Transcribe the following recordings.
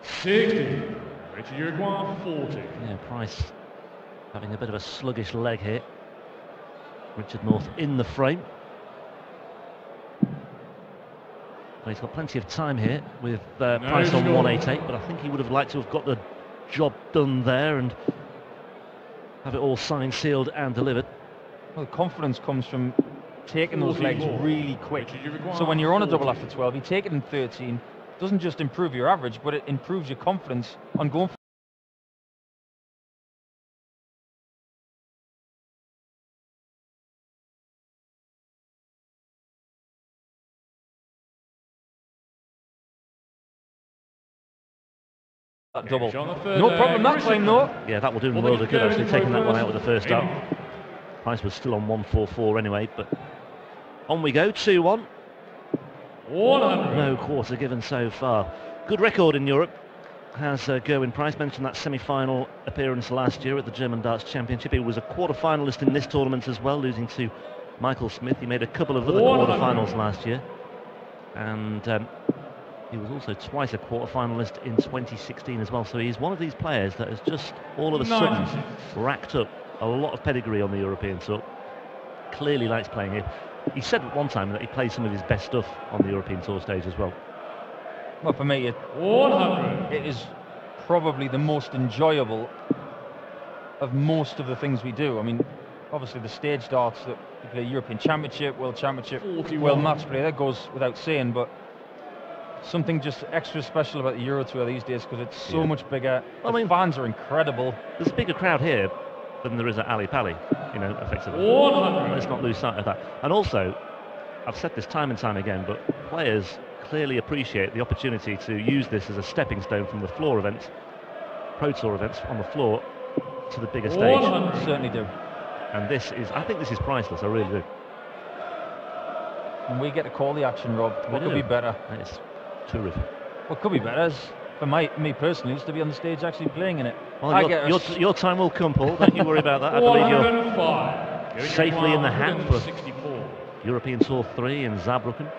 60. Richard Uruguay 40. Yeah, Price having a bit of a sluggish leg here. Richard North in the frame. Well, he's got plenty of time here with Price on 188, but I think he would have liked to have got the job done there and have it all signed, sealed and delivered. Well, the confidence comes from taking those legs really quick. So when you're on a double after 12, you take it in 13, it doesn't just improve your average, but it improves your confidence on going for that double. No problem that time, though. Yeah, that will do him world of good, actually, taking that one out with the first dart. Price was still on 144 anyway, but on we go, 2-1. 100. No quarter given so far. Good record in Europe has Gerwyn Price. Mentioned that semi-final appearance last year at the German Darts Championship. He was a quarter-finalist in this tournament as well, losing to Michael Smith. He made a couple of other quarter-finals last year, and he was also twice a quarter-finalist in 2016 as well. So he's one of these players that has just all of a sudden racked up a lot of pedigree on the European Tour. Clearly likes playing here. He said at one time that he played some of his best stuff on the European Tour stage as well. Well, for me, it is probably the most enjoyable of most of the things we do. I mean, obviously the stage darts that we play, European Championship, World Championship, World Match Play, that goes without saying, but something just extra special about the Euro Tour these days because it's so much bigger. I mean, fans are incredible. There's a bigger crowd here than there is at Ali Pali, you know, effectively. 100. Let's not lose sight of that. And also, I've said this time and time again, but players clearly appreciate the opportunity to use this as a stepping stone from the floor events, Pro Tour events on the floor, to the bigger stage. 100. Certainly do. And this is, I think this is priceless, I really do. And we get to call the action, Rob. What could be better? It's terrific. What could be better is, for me personally, is to be on the stage actually playing in it. Well, your time will come, Paul. Don't you worry about that. I believe you're safely in the hat for European Tour 3 in Saarbrücken.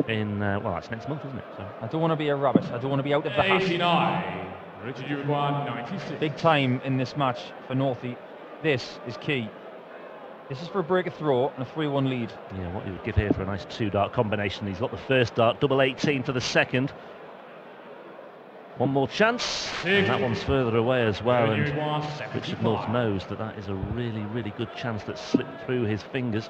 In well, that's next month, isn't it? So. I don't want to be a rabbit. I don't want to be out of the hat. 89. Richard Uruguay 96. Big time in this match for Northey. This is key. This is for a break of throw and a 3-1 lead. Yeah, what he would give here for a nice 2-dart combination. He's got the first dart, double 18 for the second. One more chance, and that one's further away as well. And Richard North knows that that is a really, really good chance that slipped through his fingers.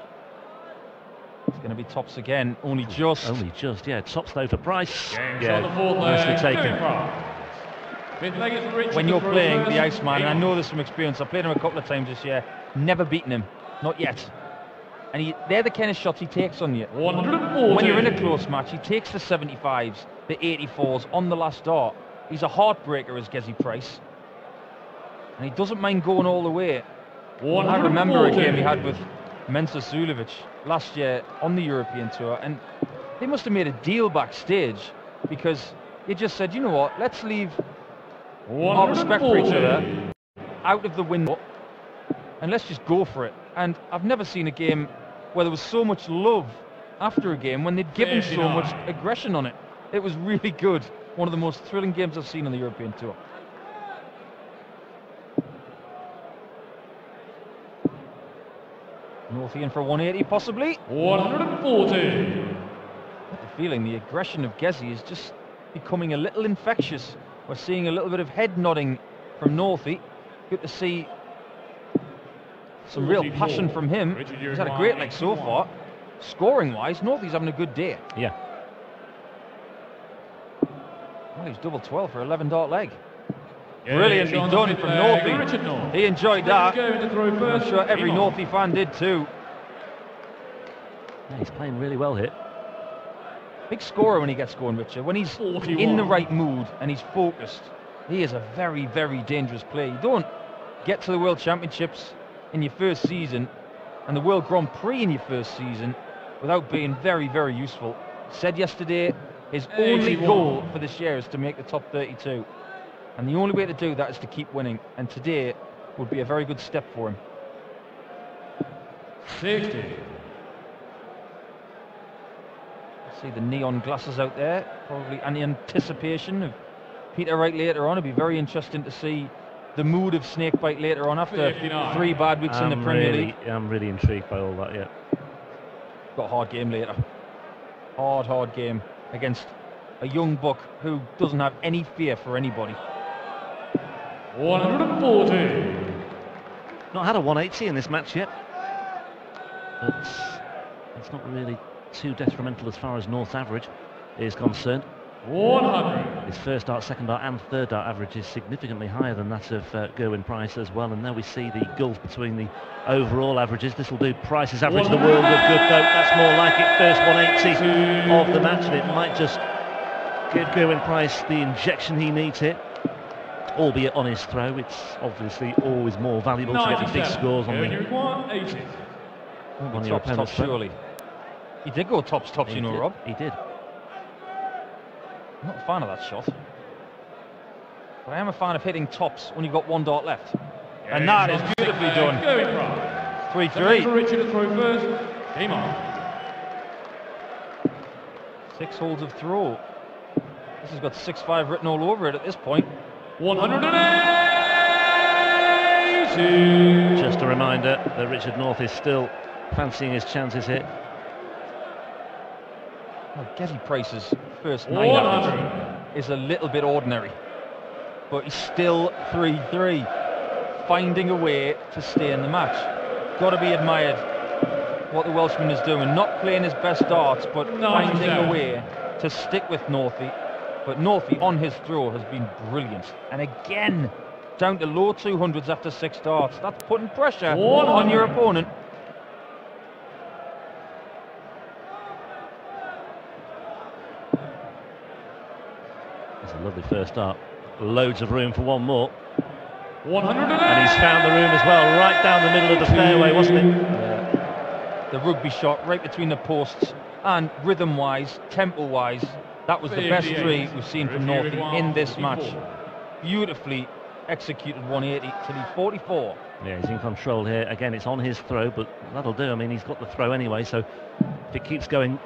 It's going to be tops again, only just. Only just, yeah. Tops though for Price. Yeah, nicely taken. When you're playing the Iceman, and I know this from experience, I played him a couple of times this year, never beaten him, not yet. And they're the kind of shots he takes on you. 140. When you're in a close match, he takes the 75s, the 84s on the last dart. He's a heartbreaker, is Gezi Price. And he doesn't mind going all the way. I remember a game he had with Mensa Sulevic last year on the European Tour, and they must have made a deal backstage because he just said, you know what, let's leave our respect for each other out of the window and let's just go for it. And I've never seen a game where there was so much love after a game when they'd given so much aggression on it. It was really good. One of the most thrilling games I've seen on the European Tour. Northey in for 180 possibly. 140. I have the feeling the aggression of Gezi is just becoming a little infectious. We're seeing a little bit of head nodding from Northey. Good to see some real passion from him. He's had a great leg so far. Scoring wise, Northey's having a good day. Yeah. Well, he's double 12 for 11-dart leg. Yeah, brilliantly done from Northey. He enjoyed that. I'm sure every Northey fan did too. Yeah, he's playing really well here. Big scorer when he gets going, Richard. When he's 41. in the right mood and he's focused, he is a very, very dangerous player. You don't get to the World Championships in your first season and the World Grand Prix in your first season without being very, very useful. Said yesterday, his only goal for this year is to make the top 32. And the only way to do that is to keep winning. And today would be a very good step for him. 60. See the neon glasses out there, probably an anticipation of Peter Wright later on. It'll be very interesting to see the mood of Snakebite later on after 59. 3 bad weeks in the Premier League. I'm really intrigued by all that, yeah. Got a hard game later. Hard game against a young buck who doesn't have any fear for anybody. 140. Not had a 180 in this match yet, but it's not really too detrimental as far as North's average is concerned. 100. His first dart, second dart and third dart average is significantly higher than that of Gerwyn Price as well, and now we see the gulf between the overall averages. This will do Price's average the world of good, though. That's more like it. First 180 of the match, and it might just give Gerwyn Price the injection he needs here, albeit on his throw. It's obviously always more valuable to get the big scores on the 180. on your Tops, opponent's throw. surely. He did go tops, He you know, did. Rob. He did. I'm not a fan of that shot. But I am a fan of hitting tops when you've got 1 dart left. And that is beautifully done. Gerwyn Price. 3-3. For Richard to throw first. Game on. 6 holes of throw. This has got 6-5 written all over it at this point. 180. Just a reminder that Richard North is still fancying his chances here. Well, Gezi Price's first 9 average 100. is a little bit ordinary. But he's still 3-3. Finding a way to stay in the match. Got to be admired what the Welshman is doing. Not playing his best darts, but finding a way to stick with Northey. But Northey on his throw has been brilliant. And again, down to low 200s after 6 darts. That's putting pressure on your opponent. It's a lovely first dart. Loads of room for one more. 180. And he's found the room as well, right down the middle of the fairway, wasn't it? The rugby shot right between the posts, and rhythm-wise, tempo-wise, that was the best 58. 3 we've seen from Northey in this match. Beautifully executed 180 till he's 44. Yeah, he's in control here. Again, it's on his throw, but that'll do. I mean, he's got the throw anyway, so if it keeps going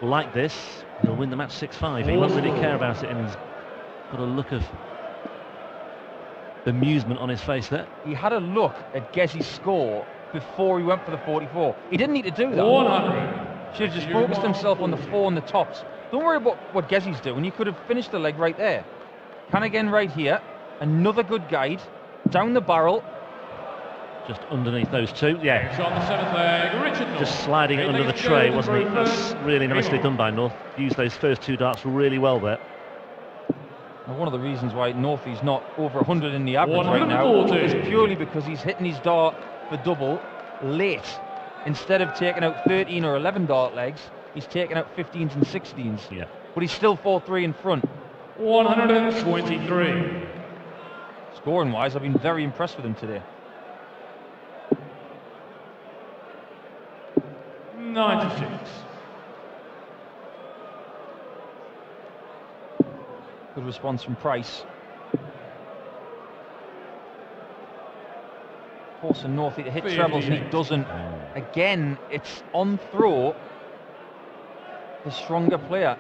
like this, he'll win the match 6-5. He won't really care about it, and he's got a look of amusement on his face there. He had a look at Gezi's score before he went for the 44. He didn't need to do that. 100. Should have just focused himself on the 4 and the tops. Don't worry about what Gezi's doing. You could have finished the leg right there. Canagan right here. Another good guide. Down the barrel. Just underneath those 2. Yeah, It's on the 7th leg. Richard North. just sliding it under the tray, wasn't he? That's really nicely done by North. Used those first 2 darts really well there. Now, one of the reasons why Northey's not over 100 in the average right now 140. is purely because he's hitting his dart for double late. Instead of taking out 13 or 11 dart legs, he's taking out 15s and 16s. Yeah. But he's still 4-3 in front. 123. Scoring wise, I've been very impressed with him today. 96. Good response from Price. Forcing Northey to hit trebles, and he doesn't. Again, it's on throw. The stronger player.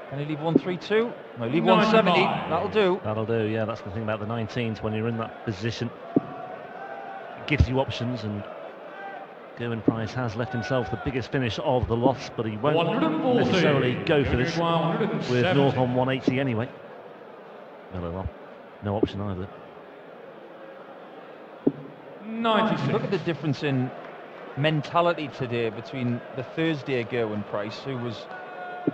Can he leave 132? No, leave 170. 99. That'll do. That'll do, yeah. That's the thing about the 19s. When you're in that position, it gives you options, and Gerwyn Price has left himself the biggest finish of the loss, but he won't 140. necessarily go for this with 170. North on 180 anyway. Well, no option either. 96. Look at the difference in mentality today between the Thursday Gerwyn Price, who was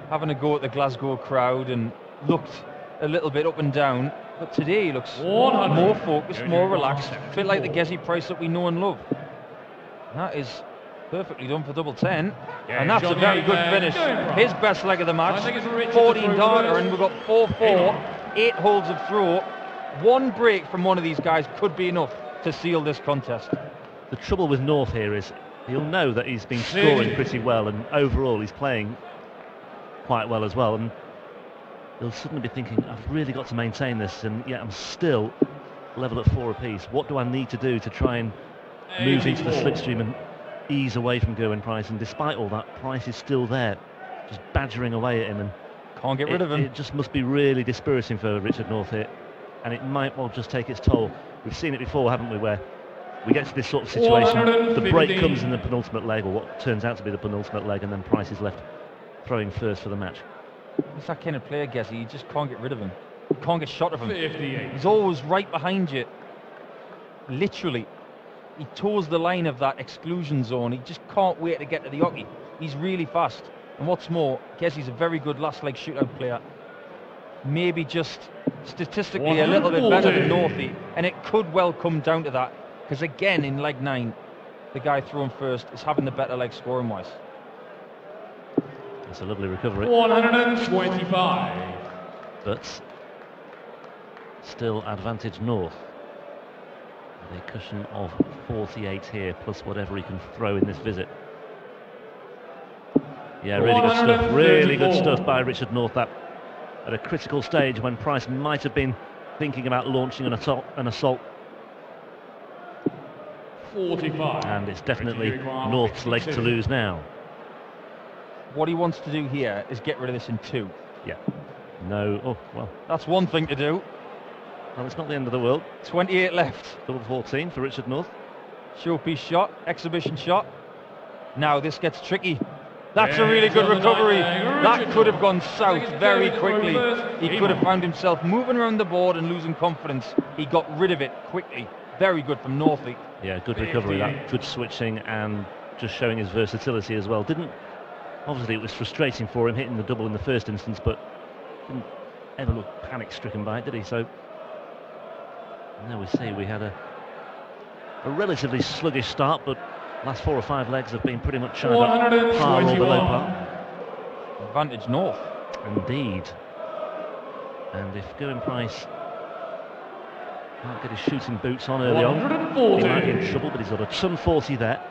having a go at the Glasgow crowd and looked a little bit up and down, but today he looks 100. more focused, more relaxed, a bit like the Gezi Price that we know and love. And that is perfectly done for double 10, Yeah, and that's a Johnny very good there. finish. Going for it. His best leg of the match, I think it's Richard 14 to throw darter, first. and we've got 4-4, 8 holes of throw. One break from one of these guys could be enough to seal this contest. The trouble with North here is he'll know that he's been scoring pretty well, and overall he's playing quite well as well, and he'll suddenly be thinking, I've really got to maintain this, and yet I'm still level at 4 apiece. What do I need to do to try and move into the 84. slipstream and ease away from Gerwyn Price? And despite all that, Price is still there, just badgering away at him, and Can't get rid of him. It just must be really dispiriting for Richard North here, and it might well just take its toll. We've seen it before, haven't we, where we get to this sort of situation, the break comes in the penultimate leg, or what turns out to be the penultimate leg, and then Price is left throwing first for the match. He's that kind of player, Gezi. You just can't get rid of him. You can't get shot of him. 58. He's always right behind you. Literally. He toes the line of that exclusion zone. He just can't wait to get to the hockey. He's really fast. And what's more, Gezi's a very good last leg shootout player. Maybe just statistically a little bit better than Northey. And it could well come down to that. Because again, in leg 9, the guy throwing first is having the better leg scoring wise. It's a lovely recovery. 125. But still advantage North. A cushion of 48 here, plus whatever he can throw in this visit. Yeah, really good stuff. Really good stuff by Richard North. That at a critical stage when Price might have been thinking about launching an assault. 45. And it's definitely North's leg to lose now. What he wants to do here is get rid of this in 2. Yeah. No. Oh, well. That's one thing to do. Well, it's not the end of the world. 28 left. Double 14 for Richard North. Showpiece shot, exhibition shot. Now this gets tricky. That's a really good recovery. That could have gone south very quickly. He could have found himself moving around the board and losing confidence. He got rid of it quickly. Very good from Northey. Yeah, good recovery. That good switching and just showing his versatility as well. Obviously it was frustrating for him hitting the double in the first instance, but didn't ever look panic-stricken by it, did he? So now we see we had a relatively sluggish start, but last 4 or 5 legs have been pretty much par or below par. Advantage North. Indeed. And if Gerwyn Price can't get his shooting boots on early on, he might be in trouble, but he's got a ton 40 there.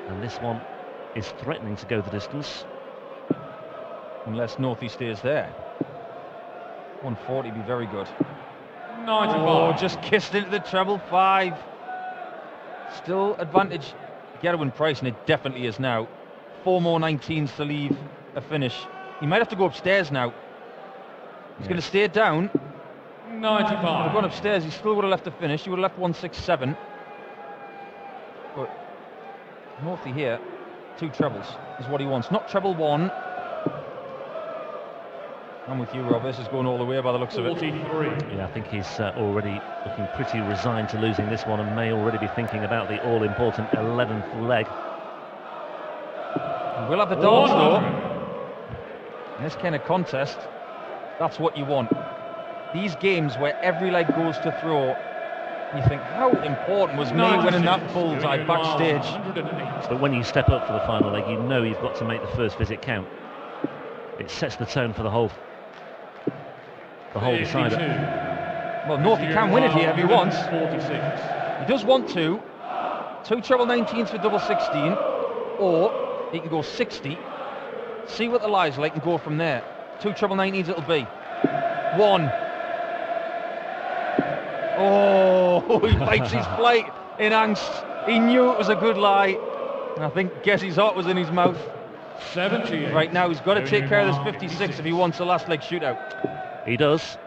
And this one is threatening to go the distance. Unless Northey stays there. 140 be very good. 95. Oh, just kissed into the treble 5. Still advantage Gerwyn Price, and it definitely is now. 4 more 19s to leave a finish. He might have to go upstairs now. He's going to stay down. 95. He's gone upstairs. He still would have left a finish. He would have left 167. But Northey here, 2 trebles is what he wants. Not treble 1. I'm with you, Rob. This is going all the way by the looks of it. 43. Yeah, I think he's already looking pretty resigned to losing this one and may already be thinking about the all-important 11th leg. We'll have the darts though. In this kind of contest, that's what you want. These games where every leg goes to throw, you think, how important was me winning that bullseye backstage? But when you step up for the final leg, you know you've got to make the first visit count. It sets the tone for the whole decider. Well, Northey can win it here if he wants. 46. He does want to. 2 treble 19s for double 16, or he can go 60, see what the lie's like and go from there. 2 treble 19s it'll be. 1. Oh, he bites his plate in angst. He knew it was a good lie. And I think Gezi's heart was in his mouth. 78. Right now he's got to take care of this 56 if he wants the last leg shootout. He does.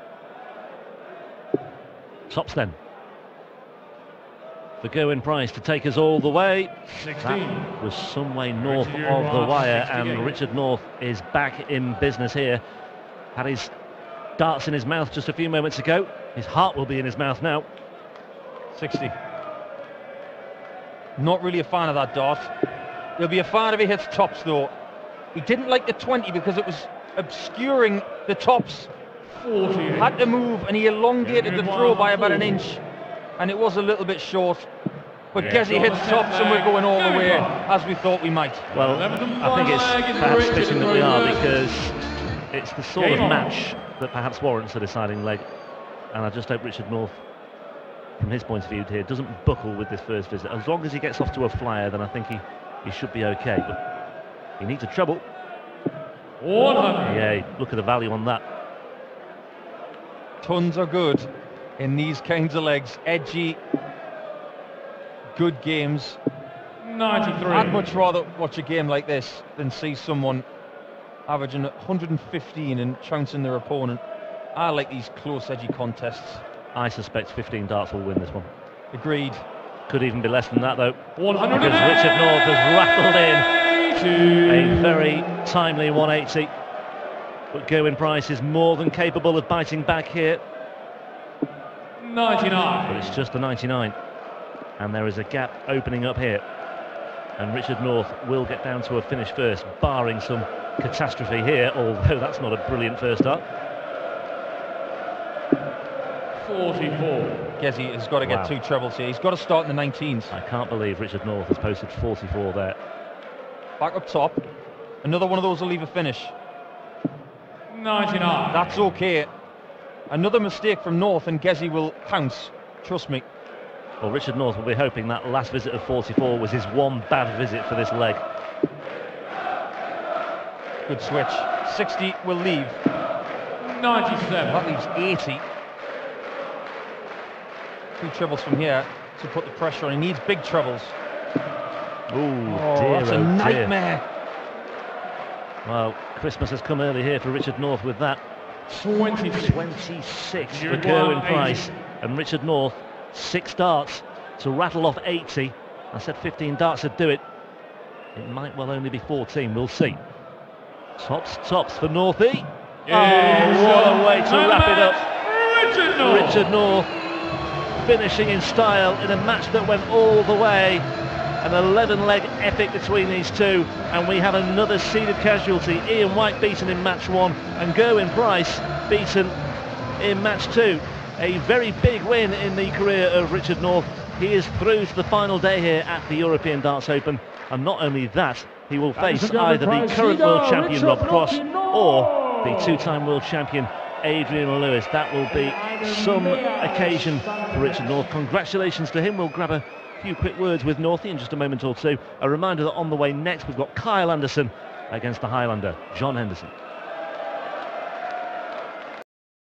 Tops then. For Gerwyn Price to take us all the way. 16. That was some way north of the wire, and Richard North is back in business here. Had his darts in his mouth just a few moments ago. His heart will be in his mouth now. 60. Not really a fan of that dart. He'll be a fan if he hits tops though. He didn't like the 20 because it was obscuring the tops. 48. Had to move and he elongated the throw by about an inch, and it was a little bit short. But Gezi hits tops and we're going all the way as we thought we might. Well, I think it's perhaps fitting that we are, because it's the sort of match that perhaps warrants a deciding leg, and I just hope Richard North, from his point of view here, doesn't buckle with this first visit. As long as he gets off to a flyer, then I think he should be okay, but he needs a treble. 100. Yeah, look at the value on that. Tons are good in these kinds of legs. Edgy, good games. 93. I'd much rather watch a game like this than see someone averaging 115 and trouncing their opponent. I like these close, edgy contests. I suspect 15 darts will win this one. Agreed. Could even be less than that though, 100 because Richard North has rattled in a very timely 180. But Gerwyn Price is more than capable of biting back here. 99. But it's just the 99. And there is a gap opening up here. And Richard North will get down to a finish first, barring some catastrophe here, although that's not a brilliant first start. 44. Gezi has got to get Wow. 2 trebles here. He's got to start in the 19s. I can't believe Richard North has posted 44 there. Back up top. Another one of those will leave a finish. 99. That's okay. Another mistake from North and Gezi will pounce. Trust me. Well, Richard North will be hoping that last visit of 44 was his one bad visit for this leg. Good switch. 60 will leave. 97. That leaves 80. 2 trebles from here to put the pressure on. He needs big trebles. Ooh, Oh, dear, that's a oh dear. nightmare. Well, Christmas has come early here for Richard North with that. 26. 26 for You're Gerwyn 180. Price. And Richard North, 6 darts to rattle off 80. I said 15 darts would do it. It might well only be 14, we'll see. Tops for Northie. Oh, what a way to wrap it up. Richard North. Richard North finishing in style in a match that went all the way. An 11-leg epic between these two, and we have another seeded casualty. Ian White beaten in match 1 and Gerwyn Price beaten in match 2. A very big win in the career of Richard North. He is through to the final day here at the European Darts Open, and not only that, he will face either the current world champion Rob Cross or the 2-time world champion Adrian Lewis. That will be some occasion for Richard North. Congratulations to him. We'll grab a few quick words with Northie in just a moment or two. A reminder that on the way next we've got Kyle Anderson against the Highlander, John Henderson.